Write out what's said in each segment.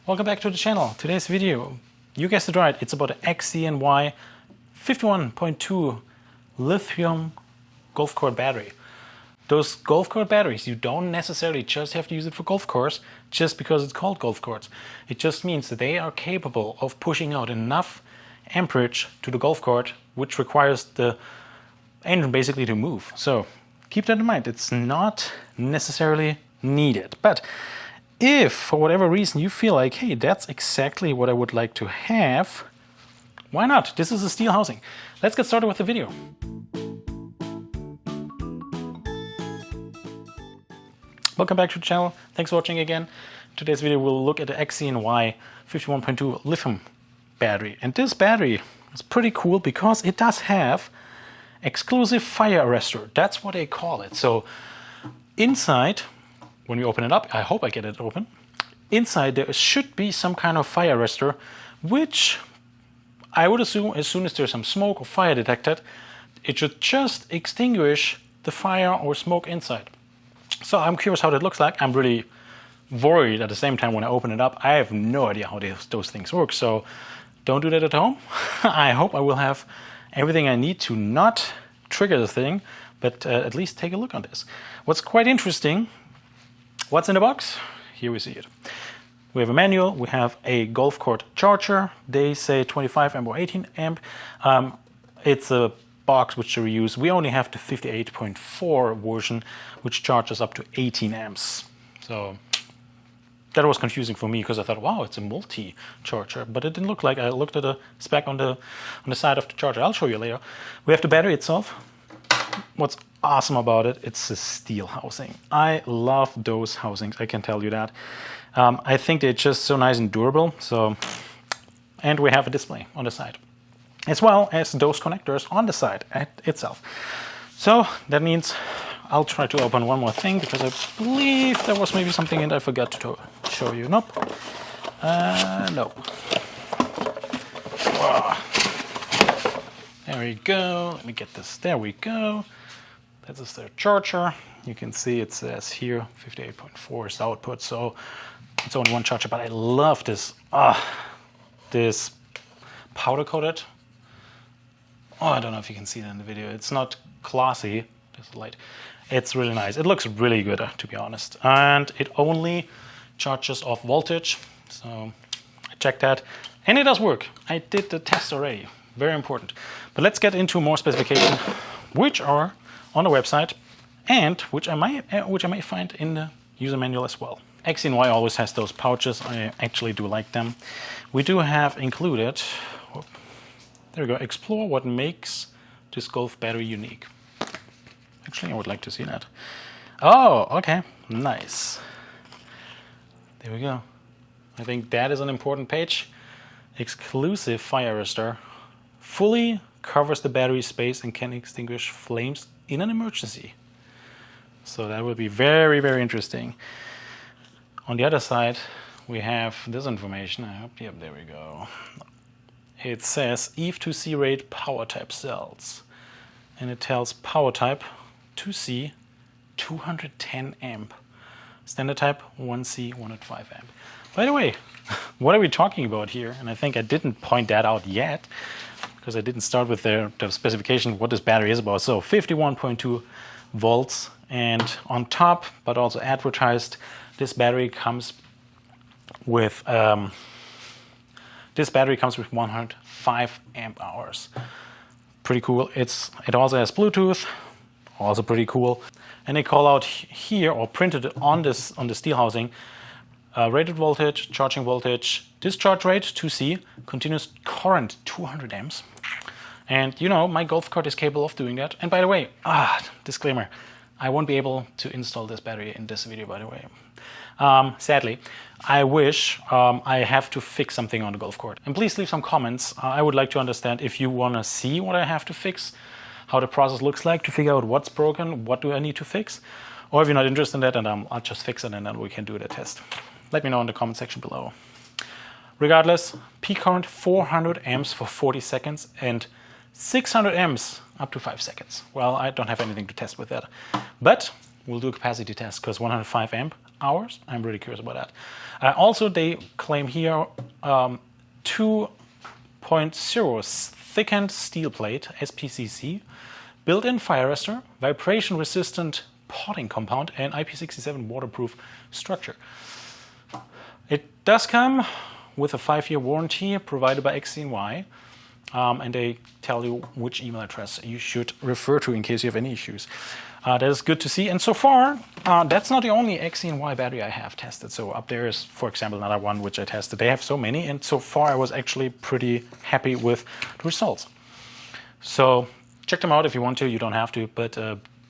Welcome back to the channel. Today's video, you guessed it right, it's about the XZNY 51.2 lithium golf court battery. Those golf court batteries, you don't necessarily just have to use it for golf course just because it's called golf courts. It just means that they are capable of pushing out enough amperage to the golf court, which requires the engine basically to move. So keep that in mind. It's not necessarily needed. But if for whatever reason you feel like, hey, that's exactly what I would like to have, why not? This is a steel housing. Let's get started with the video. Welcome back to the channel. Thanks for watching again. Today's video we'll look at the XZNY 51.2 lithium battery. And this battery is pretty cool because it does have exclusive fire arrestor. That's what they call it. So inside, when we open it up, I hope I get it open, inside there should be some kind of fire arrestor, which I would assume as soon as there's some smoke or fire detected, it should just extinguish the fire or smoke inside. So I'm curious how that looks like. I'm really worried at the same time when I open it up. I have no idea how those things work, so don't do that at home. I hope I will have everything I need to not trigger the thing, but at least take a look on this. What's quite interesting, what's in the box? Here we see it. We have a manual, we have a golf court charger. They say 25 amp or 18 amp. It's a box which we use. We only have the 58.4 version, which charges up to 18 amps. So that was confusing for me because I thought, wow, it's a multi-charger, but it didn't look like. I looked at the spec on the side of the charger. I'll show you later. We have the battery itself. What's awesome about it, it's a steel housing. I love those housings, I can tell you that. I think they're just so nice and durable. So, and we have a display on the side, as well as those connectors on the side itself. So that means I'll try to open one more thing because I believe there was maybe something in there I forgot to show you. Nope. No. Whoa. There we go. Let me get this. There we go. This is the charger. You can see it says here 58.4 is the output, so it's only one charger. But I love this. This powder coated. Oh, I don't know if you can see that in the video. It's not glossy. There's a light. It's really nice. It looks really good, to be honest. And it only charges off voltage. So I checked that, and it does work. I did the test already. Very important. But let's get into more specifications, which are on the website and which I may find in the user manual as well. XZNY always has those pouches. I actually do like them. We do have included, there we go, explore what makes this golf battery unique. Actually, I would like to see that. Oh, okay, nice. There we go. I think that is an important page. Exclusive fire arrestor. Fully covers the battery space and can extinguish flames in an emergency. So that would be very, very interesting. On the other side, we have this information. Yep, there we go. It says EVE 2C rate power type cells. And it tells power type 2C 210 amp. Standard type 1C 105 amp. By the way, what are we talking about here? And I think I didn't point that out yet because I didn't start with the specification what this battery is about. So 51.2 volts, and on top, but also advertised, this battery comes with 105 amp hours. Pretty cool. It also has Bluetooth, also pretty cool. And they call out here, or printed on the steel housing, rated voltage, charging voltage, discharge rate 2C, continuous current 200 amps. And you know, my golf cart is capable of doing that. And by the way, disclaimer, I won't be able to install this battery in this video, by the way. Sadly, I wish I have to fix something on the golf court. And please leave some comments. I would like to understand if you want to see what I have to fix, how the process looks like to figure out what's broken, what do I need to fix. Or if you're not interested in that, and I'll just fix it and then we can do the test. Let me know in the comment section below. Regardless, peak current 400 amps for 40 seconds and 600 amps up to 5 seconds. Well, I don't have anything to test with that. But we'll do a capacity test because 105 amp, hours. I'm really curious about that. Also, they claim here 2.0 thickened steel plate, SPCC, built-in fire arrestor, vibration-resistant potting compound, and IP67 waterproof structure. It does come with a 5-year warranty provided by XZNY, and they tell you which email address you should refer to in case you have any issues. That is good to see. And so far, that's not the only XZNY battery I have tested. So up there is, for example, another one which I tested. They have so many, and so far I was actually pretty happy with the results. So check them out if you want to. You don't have to, but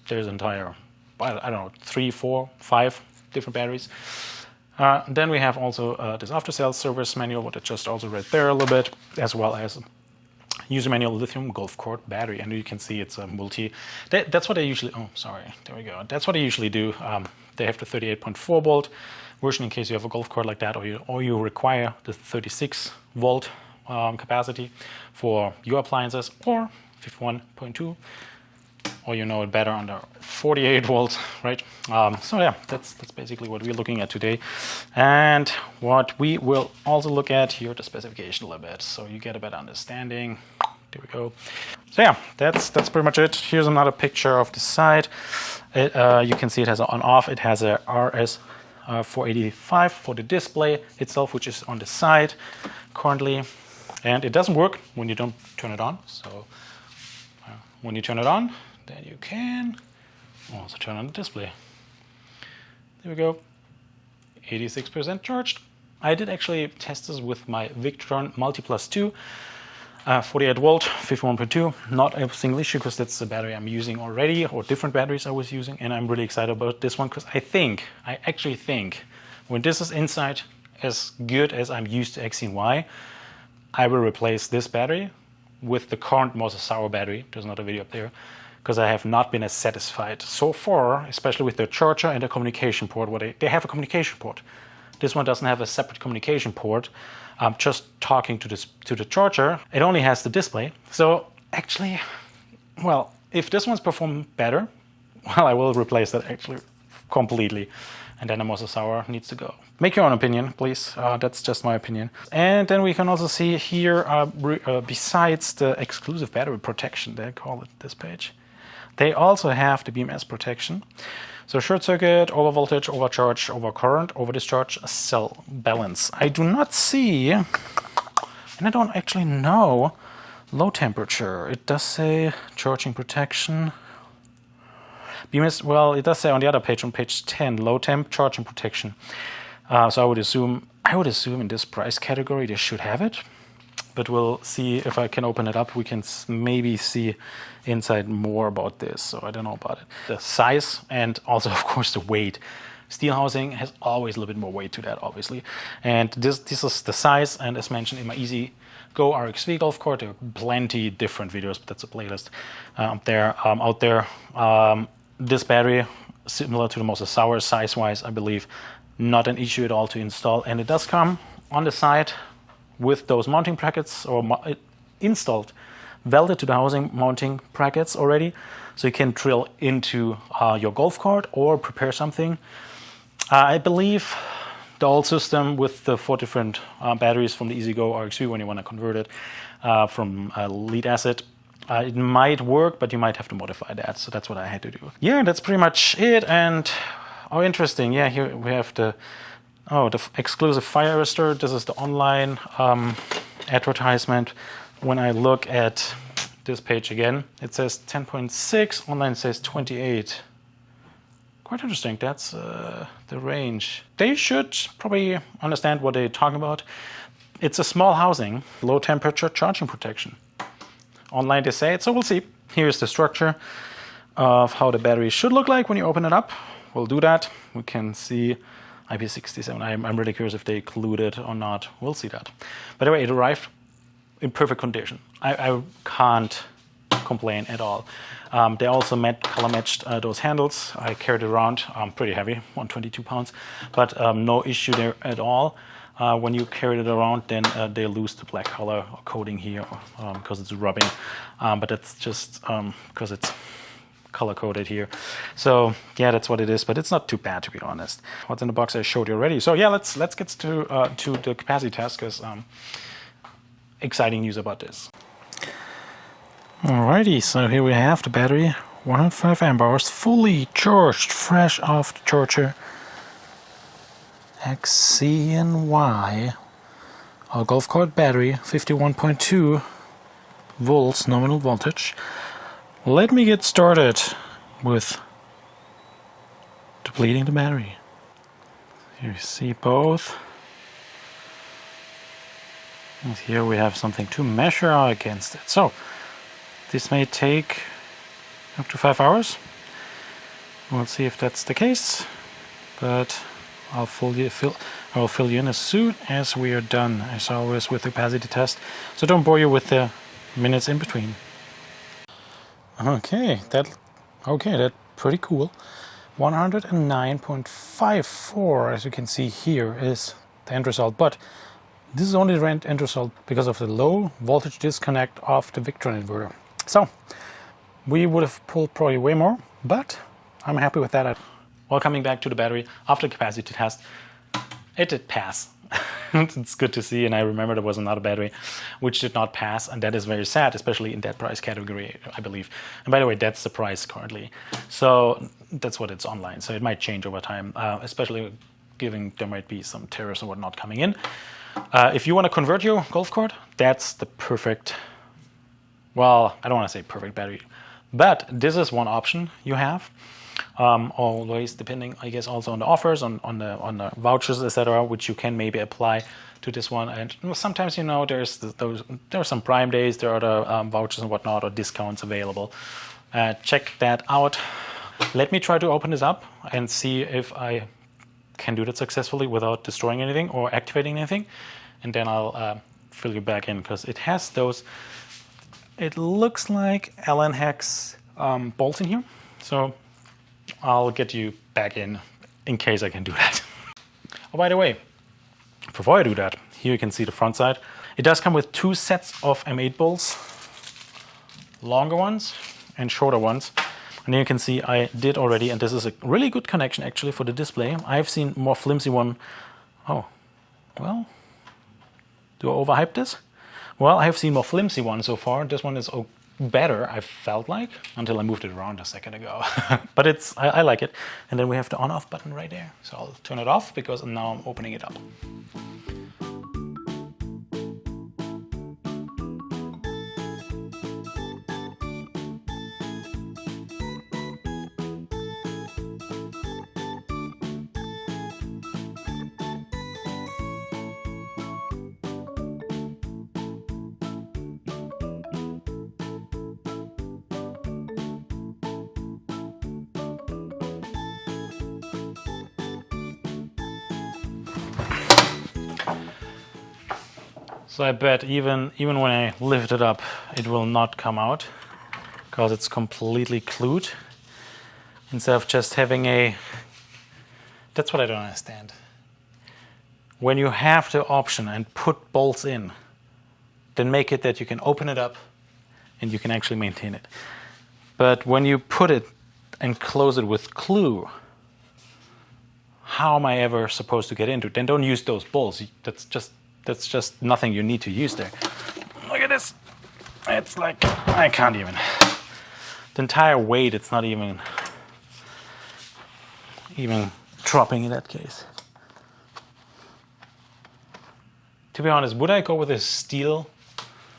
there's entire, I don't know, 3, 4, 5 different batteries. Then we have also this after-sales service manual, what I just also read there a little bit, as well as user manual lithium golf court battery. And you can see it's a multi. That's what I usually. Oh, sorry. There we go. That's what I usually do. They have the 38.4 volt version in case you have a golf court like that, or you require the 36 volt capacity for your appliances, or 51.2. Or you know it better under 48 volts, right? So yeah, that's basically what we're looking at today. And what we will also look at here, the specification a little bit, so you get a better understanding. There we go. So yeah, that's pretty much it. Here's another picture of the side. You can see it has an on-off. It has a RS485 for the display itself, which is on the side currently. And it doesn't work when you don't turn it on. So when you turn it on, then you can also turn on the display. There we go. 86% charged. I did actually test this with my Victron Multiplus 2, 48 volt, 51.2. Not a single issue because that's the battery I'm using already, or different batteries I was using, and I'm really excited about this one because I actually think when this is inside as good as I'm used to XZNY, I will replace this battery with the current Mosasaur battery. There's not a video up there, because I have not been as satisfied so far, especially with the charger and the communication port. They have a communication port. This one doesn't have a separate communication port. I'm just talking to the charger. It only has the display. So actually, well, if this one's performing better, well, I will replace that actually completely. And then the Mosasaur needs to go. Make your own opinion, please. That's just my opinion. And then we can also see here, besides the exclusive battery protection, they call it this page, they also have the BMS protection. So short circuit, over voltage, overcharge, over current, over discharge, cell balance. I do not see, and I don't actually know, low temperature. It does say charging protection. BMS, well, it does say on the other page, on page 10, low temp charging protection. So I would assume in this price category they should have it, but we'll see if I can open it up. We can maybe see inside more about this. So I don't know about it. The size and also, of course, the weight. Steel housing has always a little bit more weight to that, obviously. And this is the size. And as mentioned in my Easy Go RXV golf cart, there are plenty different videos, but that's a playlist out there. This battery, similar to the Mosasaur size-wise, I believe, not an issue at all to install. And it does come on the side with those mounting brackets, or installed, welded to the housing mounting brackets already. So you can drill into your golf cart or prepare something. I believe the old system with the 4 different batteries from the Easy Go RXV, when you want to convert it from lead acid, it might work, but you might have to modify that. So that's what I had to do. Yeah, that's pretty much it. And oh, interesting. Yeah, here we have the exclusive fire arrestor. This is the online advertisement. When I look at this page again, it says 10.6. Online says 28. Quite interesting. That's the range. They should probably understand what they're talking about. It's a small housing, low temperature charging protection. Online they say it, so we'll see. Here's the structure of how the battery should look like when you open it up. We'll do that. We can see IP67. I'm really curious if they include it or not. We'll see that. By the way, it arrived in perfect condition. I can't complain at all. They also color matched those handles. I carried it around, pretty heavy, 122 pounds, but no issue there at all. When you carry it around, then they lose the black color coating here because it's rubbing. But that's just because it's color coded here. So yeah, that's what it is, but it's not too bad, to be honest. What's in the box I showed you already. So yeah, let's get to the capacity test, because exciting news about this. Alrighty, so here we have the battery, 105 amp hours, fully charged, fresh off the charger. XZNY, our golf cart battery, 51.2 volts nominal voltage. Let me get started with depleting the battery. Here you see both. And here we have something to measure against it. So this may take up to 5 hours. We'll see if that's the case, but I'll fill you in as soon as we are done, as always with the capacity test. So don't bore you with the minutes in between. Okay, that's pretty cool. 109.54, as you can see here, is the end result. But this is only the end result because of the low voltage disconnect of the Victron inverter. So we would have pulled probably way more, but I'm happy with that. Well, coming back to the battery, after the capacity test, it did pass. It's good to see, and I remember there was another battery which did not pass, and that is very sad, especially in that price category, I believe. And by the way, that's the price currently. So that's what it's online, so it might change over time, especially given there might be some tariffs and whatnot coming in. If you want to convert your golf cart, that's the perfect, well, I don't want to say perfect battery, but this is one option you have. Always depending, I guess, also on the offers, on the vouchers, etc., which you can maybe apply to this one. And sometimes, you know, there are some Prime days, there are the vouchers and whatnot, or discounts available. Check that out. Let me try to open this up and see if I can do that successfully without destroying anything or activating anything, and then I'll fill you back in, because it has those, it looks like Allen hex bolts in here. So I'll get you back in case I can do that. Oh, by the way, before I do that, here you can see the front side. It does come with 2 sets of M8 bolts, longer ones and shorter ones. And you can see I did already, and this is a really good connection actually for the display. I've seen more flimsy one. Oh, well, do I overhype this? Well, I have seen more flimsy ones so far. This one is better, I felt like, until I moved it around a second ago. But I like it. And then we have the on-off button right there. So I'll turn it off because now I'm opening it up. So I bet even when I lift it up, it will not come out, because it's completely glued. Instead of just having a... That's what I don't understand. When you have the option and put bolts in, then make it that you can open it up and you can actually maintain it. But when you put it and close it with glue, how am I ever supposed to get into it? Then don't use those bolts. That's just nothing you need to use there. Look at this. It's like, I can't even. The entire weight, it's not even dropping in that case. To be honest, would I go with a steel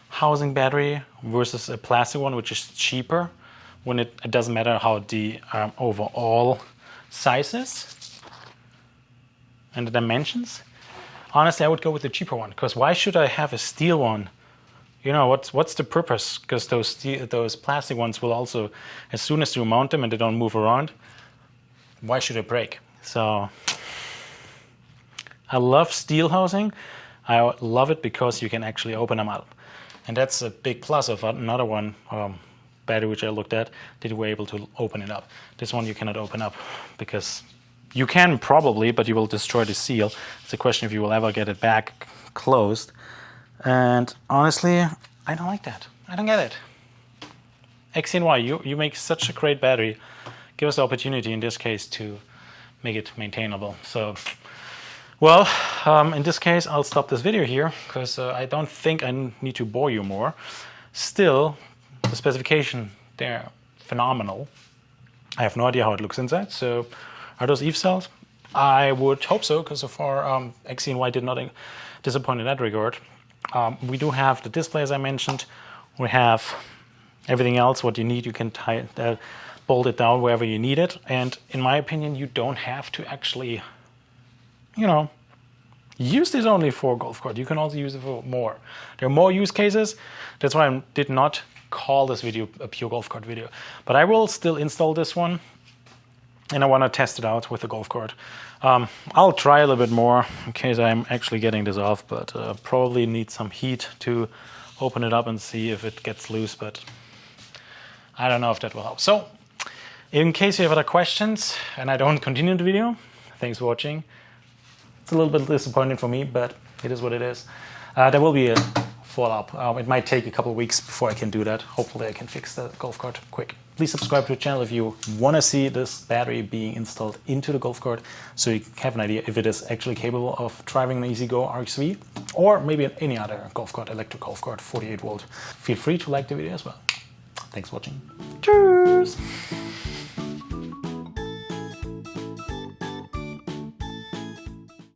housing battery versus a plastic one, which is cheaper, when it doesn't matter how the overall size is and the dimensions? Honestly, I would go with the cheaper one, because why should I have a steel one? You know, what's the purpose? Because those plastic ones will also, as soon as you mount them and they don't move around, why should it break? So I love steel housing. I love it because you can actually open them up. And that's a big plus of another one, battery which I looked at, that we're able to open it up. This one you cannot open up, because you can probably, but you will destroy the seal. It's a question if you will ever get it back closed. And honestly, I don't like that. I don't get it. XZNY, you make such a great battery. Give us the opportunity in this case to make it maintainable. So, well, in this case, I'll stop this video here because I don't think I need to bore you more. Still, the specification, they're phenomenal. I have no idea how it looks inside. So, are those EVE cells? I would hope so, because so far XZNY did not disappoint in that regard. We do have the display, as I mentioned. We have everything else, what you need. You can bolt it down wherever you need it. And in my opinion, you don't have to actually, you know, use this only for golf cart. You can also use it for more. There are more use cases. That's why I did not call this video a pure golf cart video. But I will still install this one, and I want to test it out with the golf cart. I'll try a little bit more in case I'm actually getting this off, but probably need some heat to open it up and see if it gets loose, but I don't know if that will help. So, in case you have other questions and I don't continue the video, thanks for watching. It's a little bit disappointing for me, but it is what it is. There will be a follow-up. It might take a couple of weeks before I can do that. Hopefully I can fix the golf cart quick. Please subscribe to the channel if you want to see this battery being installed into the golf cart, so you have an idea if it is actually capable of driving an EasyGo RXV or maybe any other golf cart, electric golf cart, 48 volt. Feel free to like the video as well. Thanks for watching. Cheers!